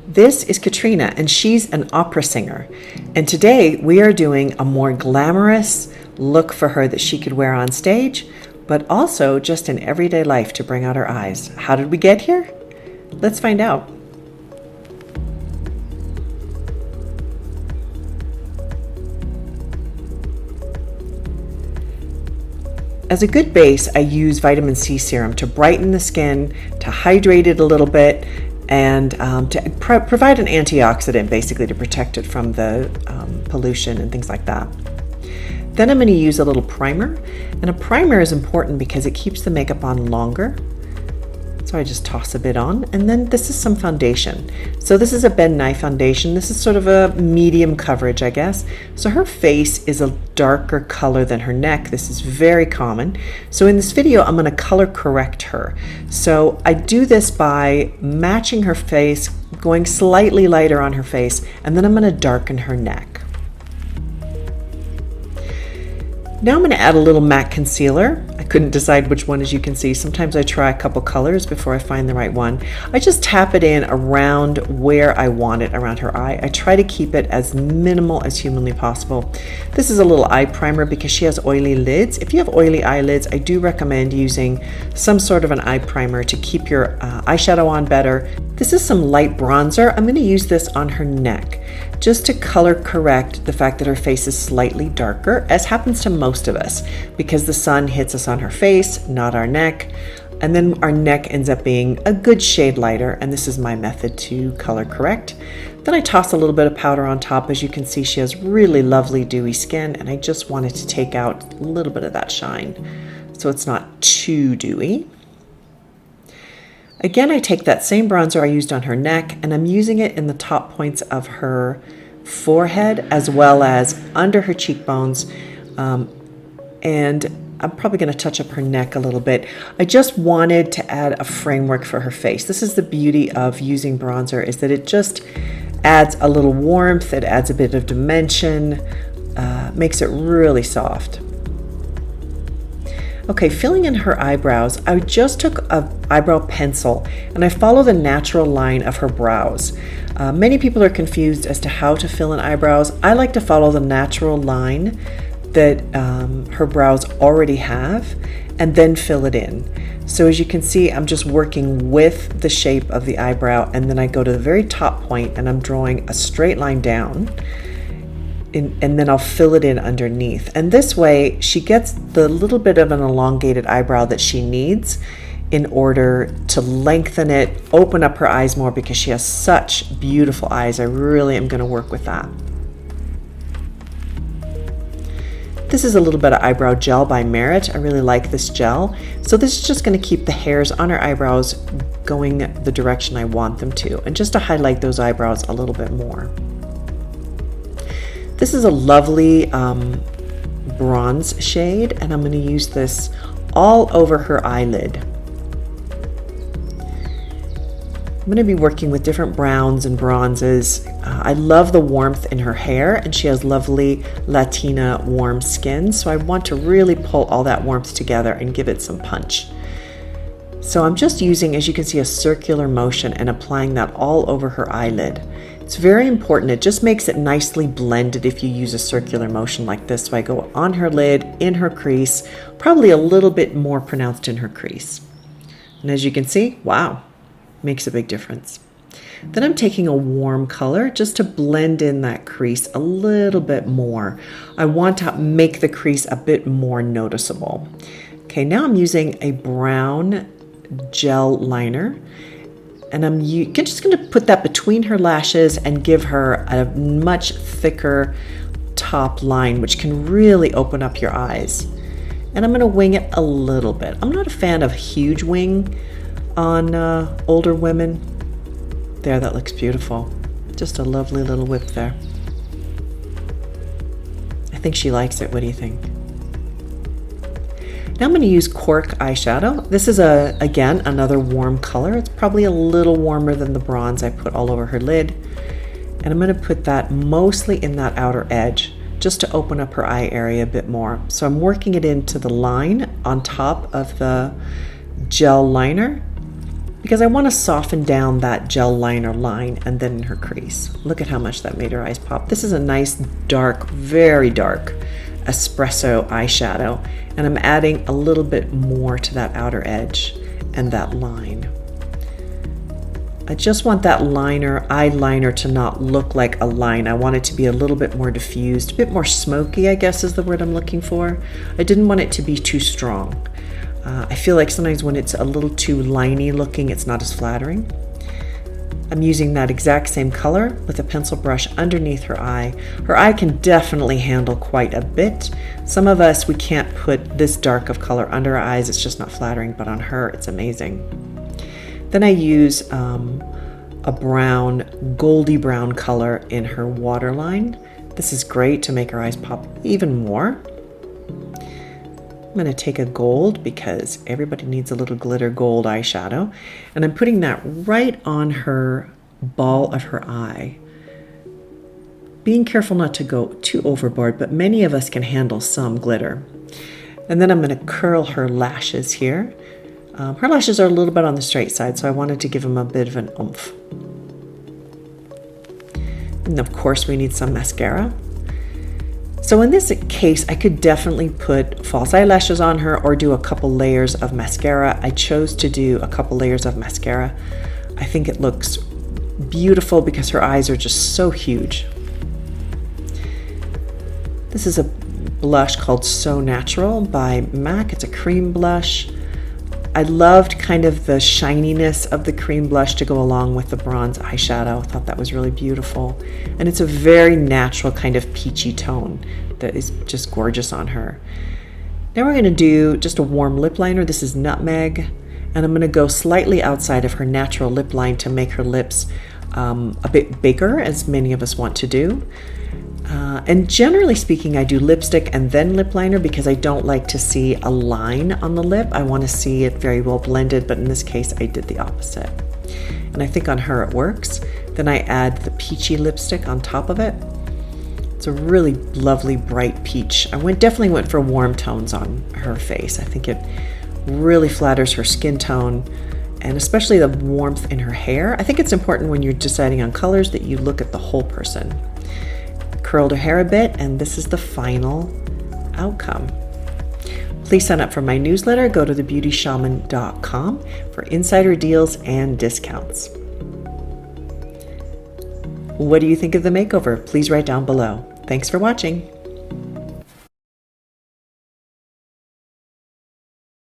This is Katrina, and she's an opera singer. And today we are doing a more glamorous look for her that she could wear on stage, but also just in everyday life to bring out her eyes. How did we get here? Let's find out. As a good base, I use vitamin C serum to brighten the skin, to hydrate it a little bit, and to provide an antioxidant, basically to protect it from the pollution and things like that. Then I'm going to use a little primer, and a primer is important because it keeps the makeup on longer. So I just toss a bit on, and then this is some foundation. So this is a Ben Nye foundation. This is sort of a medium coverage, I guess. So her face is a darker color than her neck. This is very common. So in this video, I'm going to color correct her. So I do this by matching her face, going slightly lighter on her face, and then I'm going to darken her neck. Now I'm going to add a little matte concealer. I couldn't decide which one, as you can see. Sometimes I try a couple colors before I find the right one. I just tap it in around where I want it, around her eye. I try to keep it as minimal as humanly possible. This is a little eye primer because she has oily lids. If you have oily eyelids, I do recommend using some sort of an eye primer to keep your eyeshadow on better. This is some light bronzer. I'm going to use this on her neck just to color correct the fact that her face is slightly darker, as happens to most of us, because the sun hits us on her face, not our neck, and then our neck ends up being a good shade lighter, and this is my method to color correct. Then I toss a little bit of powder on top. As you can see, she has really lovely dewy skin, and I just wanted to take out a little bit of that shine so it's not too dewy. Again, I take that same bronzer I used on her neck, and I'm using it in the top points of her forehead as well as under her cheekbones, and I'm probably going to touch up her neck a little bit. I just wanted to add a framework for her face. This is the beauty of using bronzer, is that it just adds a little warmth, it adds a bit of dimension, makes it really soft. Okay, filling in her eyebrows, I just took an eyebrow pencil and I follow the natural line of her brows. Many people are confused as to how to fill in eyebrows. I like to follow the natural line that her brows already have and then fill it in. So as you can see, I'm just working with the shape of the eyebrow, and then I go to the very top point and I'm drawing a straight line down. And then I'll fill it in underneath. And this way she gets the little bit of an elongated eyebrow that she needs in order to lengthen it, open up her eyes more, because she has such beautiful eyes. I really am going to work with that. This is a little bit of eyebrow gel by Merit. I really like this gel. So this is just going to keep the hairs on her eyebrows going the direction I want them to, and just to highlight those eyebrows a little bit more. This is a lovely bronze shade, and I'm going to use this all over her eyelid. I'm going to be working with different browns and bronzes. I love the warmth in her hair, and she has lovely Latina warm skin, so I want to really pull all that warmth together and give it some punch. So I'm just using, as you can see, a circular motion and applying that all over her eyelid. It's very important. It just makes it nicely blended if you use a circular motion like this. So I go on her lid, in her crease, probably a little bit more pronounced in her crease. And as you can see, wow, makes a big difference. Then I'm taking a warm color just to blend in that crease a little bit more. I want to make the crease a bit more noticeable. Okay, now I'm using a brown gel liner, and I'm just going to put that between her lashes and give her a much thicker top line, which can really open up your eyes. And I'm going to wing it a little bit. I'm not a fan of huge wing on older women. There, that looks beautiful. Just a lovely little whip there. I think she likes it. What do you think? Now I'm going to use Cork eyeshadow. This is, again, another warm color. It's probably a little warmer than the bronze I put all over her lid. And I'm going to put that mostly in that outer edge, just to open up her eye area a bit more. So I'm working it into the line on top of the gel liner, because I want to soften down that gel liner line and then in her crease. Look at how much that made her eyes pop. This is a nice dark, very dark espresso eyeshadow, and I'm adding a little bit more to that outer edge and that line. I just want that eyeliner to not look like a line. I want it to be a little bit more diffused, a bit more smoky, I guess is the word I'm looking for. I didn't want it to be too strong. I feel like sometimes when it's a little too liney looking, it's not as flattering. I'm using that exact same color with a pencil brush underneath her eye. Her eye can definitely handle quite a bit. Some of us, we can't put this dark of color under our eyes. It's just not flattering, but on her, it's amazing. Then I use a brown, goldy brown color in her waterline. This is great to make her eyes pop even more. I'm going to take a gold because everybody needs a little glitter gold eyeshadow, and I'm putting that right on her ball of her eye. Being careful not to go too overboard, but many of us can handle some glitter. And then I'm going to curl her lashes here. Her lashes are a little bit on the straight side, so I wanted to give them a bit of an oomph. And of course we need some mascara. So in this case, I could definitely put false eyelashes on her or do a couple layers of mascara. I chose to do a couple layers of mascara. I think it looks beautiful because her eyes are just so huge. This is a blush called So Natural by MAC. It's a cream blush. I loved kind of the shininess of the cream blush to go along with the bronze eyeshadow. I thought that was really beautiful. And it's a very natural kind of peachy tone that is just gorgeous on her. Now we're going to do just a warm lip liner. This is Nutmeg. And I'm going to go slightly outside of her natural lip line to make her lips a bit bigger, as many of us want to do. And generally speaking, I do lipstick and then lip liner because I don't like to see a line on the lip. I want to see it very well blended, but in this case, I did the opposite. And I think on her it works. Then I add the peachy lipstick on top of it. It's a really lovely bright peach. Definitely went for warm tones on her face. I think it really flatters her skin tone, and especially the warmth in her hair. I think it's important when you're deciding on colors that you look at the whole person. Curled her hair a bit, and this is the final outcome. Please sign up for my newsletter. Go to thebeautyshaman.com for insider deals and discounts. What do you think of the makeover? Please write down below. Thanks for watching.